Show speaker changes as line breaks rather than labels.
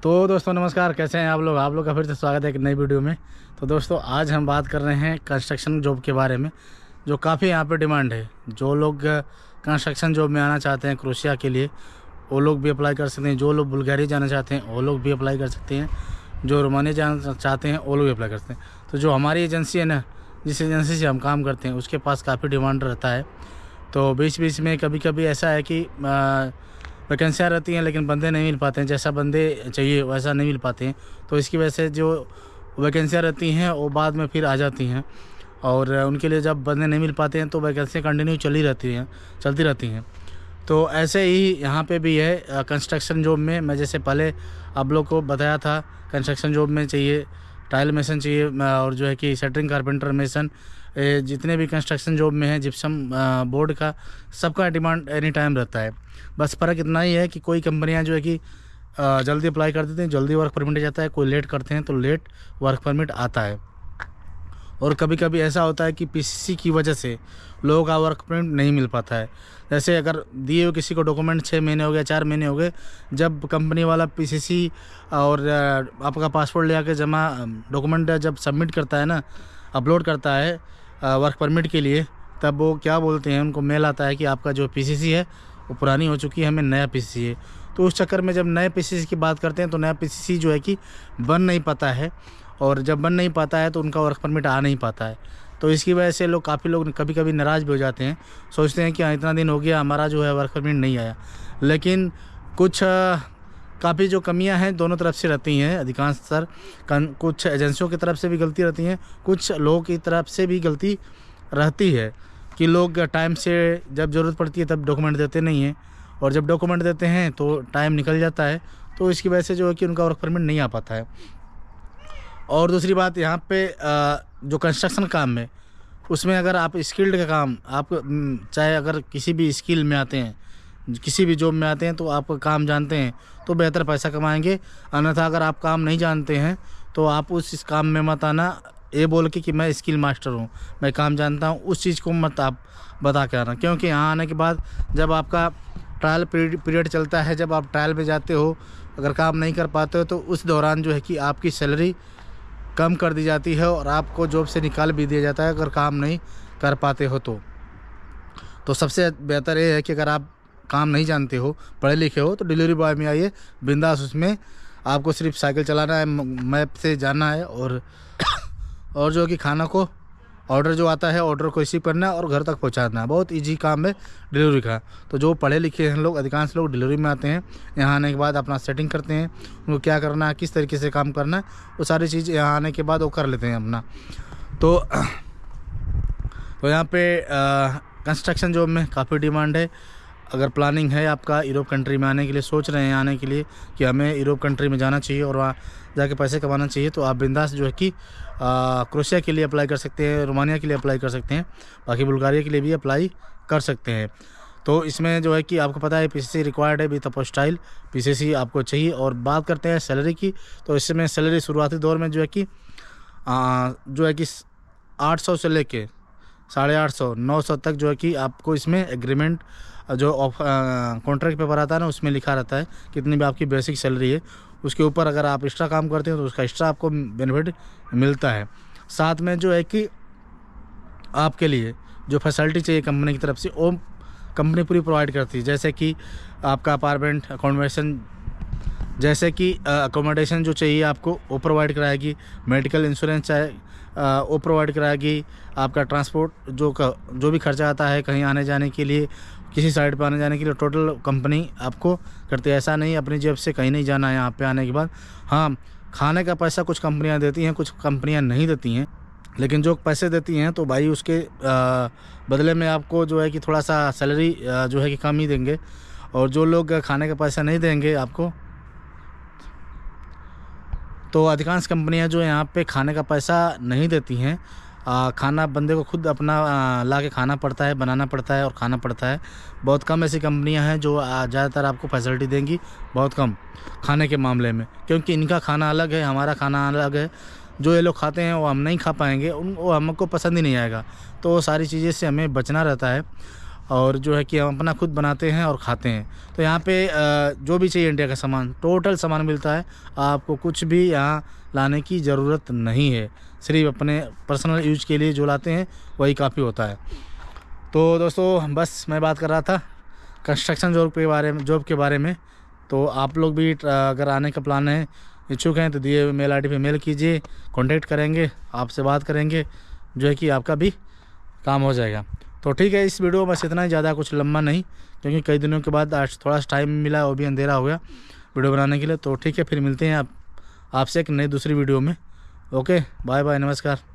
तो दोस्तों नमस्कार, कैसे हैं आप लोग का फिर से स्वागत है एक नई वीडियो में। तो दोस्तों आज हम बात कर रहे हैं कंस्ट्रक्शन जॉब के बारे में, जो काफ़ी यहाँ पे डिमांड है। जो लोग कंस्ट्रक्शन जॉब में आना चाहते हैं क्रोशिया के लिए, वो लोग भी अप्लाई कर सकते हैं। जो लोग बुल्गारिया जाना चाहते हैं वो लोग भी अप्लाई कर सकते हैं। जो रोमानिया जाना चाहते हैं वो लोग भी अप्लाई कर सकते हैं। तो जो हमारी एजेंसी है ना, जिस एजेंसी से हम काम करते हैं, उसके पास काफ़ी डिमांड रहता है। तो बीच बीच में कभी कभी ऐसा है कि वैकेंसियाँ रहती हैं लेकिन बंदे नहीं मिल पाते हैं, जैसा बंदे चाहिए वैसा नहीं मिल पाते हैं। तो इसकी वजह से जो वैकेंसियाँ रहती हैं वो बाद में फिर आ जाती हैं, और उनके लिए जब बंदे नहीं मिल पाते हैं तो वैकेंसियाँ कंटिन्यू चलती रहती हैं। तो ऐसे ही यहाँ पे भी है कंस्ट्रक्शन जॉब में। मैं जैसे पहले आप लोग को बताया था, कंस्ट्रक्शन जॉब में चाहिए टाइल मेसन चाहिए, और जो है कि शटरिंग कारपेंटर मेसन, जितने भी कंस्ट्रक्शन जॉब में है जिप्सम बोर्ड का, सबका डिमांड एनी टाइम रहता है। बस फ़र्क इतना ही है कि कोई कंपनियां जो है कि जल्दी अप्लाई कर देते हैं, जल्दी वर्क परमिट आ जाता है। कोई लेट करते हैं तो लेट वर्क परमिट आता है। और कभी कभी ऐसा होता है कि पीसीसी की वजह से लोगों का वर्क परमिट नहीं मिल पाता है। जैसे अगर दिए हुए किसी को डॉक्यूमेंट 6 महीने हो गए, 4 महीने हो गए, जब कंपनी वाला पीसीसी और आपका पासपोर्ट ले आके जमा डॉक्यूमेंट जब सबमिट करता है ना, अपलोड करता है वर्क परमिट के लिए, तब वो क्या बोलते हैं, उनको मेल आता है कि आपका जो पीसीसी है वो पुरानी हो चुकी है, हमें नया पीसीसी है। तो उस चक्कर में जब नए पीसीसी की बात करते हैं तो नया पीसीसी जो है कि बन नहीं पाता है, और जब बन नहीं पाता है तो उनका वर्क परमिट आ नहीं पाता है। तो इसकी वजह से काफ़ी लोग कभी कभी नाराज़ भी हो जाते हैं, सोचते हैं कि हाँ इतना दिन हो गया हमारा जो है वर्क परमिट नहीं आया। लेकिन कुछ काफ़ी जो कमियां हैं दोनों तरफ से रहती हैं, अधिकांशतर कुछ एजेंसियों की तरफ से भी गलती रहती हैं, कुछ लोगों की तरफ से भी गलती रहती है कि लोग टाइम से जब ज़रूरत पड़ती है तब डॉक्यूमेंट देते नहीं हैं, और जब डॉक्यूमेंट देते हैं तो टाइम निकल जाता है। तो इसकी वजह से जो है कि उनका वर्क परमिट नहीं आ पाता है। और दूसरी बात यहाँ पे जो कंस्ट्रक्शन काम में, उसमें अगर आप स्किल्ड का काम, आप चाहे अगर किसी भी स्किल में आते हैं, किसी भी जॉब में आते हैं, तो आप काम जानते हैं तो बेहतर पैसा कमाएंगे। अन्यथा अगर आप काम नहीं जानते हैं तो आप उस काम में मत आना ये बोल के कि मैं स्किल मास्टर हूँ, मैं काम जानता हूँ, उस चीज़ को मत आप बता के आना। क्योंकि यहाँ आने के बाद जब आपका ट्रायल पीरियड चलता है, जब आप ट्रायल में जाते हो, अगर काम नहीं कर पाते हो तो उस दौरान जो है कि आपकी सैलरी कम कर दी जाती है और आपको जॉब से निकाल भी दिया जाता है अगर काम नहीं कर पाते हो तो सबसे बेहतर ये है कि अगर आप काम नहीं जानते हो, पढ़े लिखे हो, तो डिलीवरी बॉय में आइए बिंदास। उसमें आपको सिर्फ साइकिल चलाना है, मैप से जाना है, और जो कि खाना को ऑर्डर जो आता है ऑर्डर को रिसीव करना है और घर तक पहुंचाना है। बहुत इजी काम है डिलीवरी का। तो जो पढ़े लिखे हैं लोग, अधिकांश लोग डिलीवरी में आते हैं, यहाँ आने के बाद अपना सेटिंग करते हैं, उनको क्या करना है, किस तरीके से काम करना है, वो सारी चीज़ यहाँ आने के बाद वो कर लेते हैं अपना। तो यहाँ पे कंस्ट्रक्शन जॉब में काफ़ी डिमांड है। अगर प्लानिंग है आपका यूरोप कंट्री में आने के लिए, सोच रहे हैं आने के लिए कि हमें यूरोप कंट्री में जाना चाहिए और वहाँ जाके पैसे कमाना चाहिए, तो आप बिंदास जो है कि क्रोशिया के लिए अप्लाई कर सकते हैं, रोमानिया के लिए अप्लाई कर सकते हैं, बाकी बुल्गारिया के लिए भी अप्लाई कर सकते हैं। तो इसमें जो है कि आपको पता है पीसीसी रिक्वायर्ड है, विद अपोस्टाइल पीसीसी आपको चाहिए। और बात करते हैं सैलरी की, तो इसमें सैलरी शुरुआती दौर में जो है कि 800 से लेके 850 900 तक जो है कि आपको इसमें एग्रीमेंट जो कॉन्ट्रैक्ट पेपर आता है ना, उसमें लिखा रहता है कितनी भी आपकी बेसिक सैलरी है। उसके ऊपर अगर आप एक्स्ट्रा काम करते हो तो उसका एक्स्ट्रा आपको बेनिफिट मिलता है। साथ में जो है कि आपके लिए जो फैसिलिटी चाहिए कंपनी की तरफ से, वो कंपनी पूरी प्रोवाइड करती है। जैसे कि आपका अपार्टमेंट अकोमोडेशन, जैसे कि अकोमोडेशन जो चाहिए आपको वो प्रोवाइड कराएगी, मेडिकल इंश्योरेंस चाहे वो प्रोवाइड कराएगी, आपका ट्रांसपोर्ट जो भी खर्चा आता है कहीं आने जाने के लिए, किसी साइड पर आने जाने के लिए, टोटल कंपनी आपको करती है। ऐसा नहीं अपनी जेब से कहीं नहीं जाना है यहाँ पे आने के बाद। हाँ, खाने का पैसा कुछ कंपनियाँ देती हैं, कुछ कंपनियाँ नहीं देती हैं, लेकिन जो पैसे देती हैं तो भाई उसके बदले में आपको जो है कि थोड़ा सा सैलरी जो है कि कम ही देंगे। और जो लोग खाने का पैसा नहीं देंगे आपको, तो अधिकांश कंपनियां जो यहाँ पे खाने का पैसा नहीं देती हैं। खाना बंदे को खुद अपना ला के खाना पड़ता है, बनाना पड़ता है और खाना पड़ता है। बहुत कम ऐसी कंपनियां हैं जो ज़्यादातर आपको फैसिलिटी देंगी, बहुत कम खाने के मामले में, क्योंकि इनका खाना अलग है, हमारा खाना अलग है। जो ये लोग खाते हैं वो हम नहीं खा पाएंगे, वो हमको पसंद ही नहीं आएगा। तो वो सारी चीज़ें से हमें बचना रहता है। और जो है कि हम अपना खुद बनाते हैं और खाते हैं। तो यहाँ पे जो भी चाहिए इंडिया का सामान, टोटल सामान मिलता है, आपको कुछ भी यहाँ लाने की ज़रूरत नहीं है। सिर्फ अपने पर्सनल यूज के लिए जो लाते हैं वही काफ़ी होता है। तो दोस्तों बस मैं बात कर रहा था कंस्ट्रक्शन जॉब के बारे में। तो आप लोग भी अगर आने का प्लान है, इच्छुक हैं, तो दिए हुए मेल आईडी पे मेल कीजिए, कांटेक्ट करेंगे, आपसे बात करेंगे, जो है कि आपका भी काम हो जाएगा। तो ठीक है, इस वीडियो में बस इतना ही, ज़्यादा कुछ लंबा नहीं, क्योंकि कई दिनों के बाद आज थोड़ा सा टाइम मिला, वो भी अंधेरा हो गया वीडियो बनाने के लिए। तो ठीक है, फिर मिलते हैं आपसे एक नई दूसरी वीडियो में। ओके, बाय बाय, नमस्कार।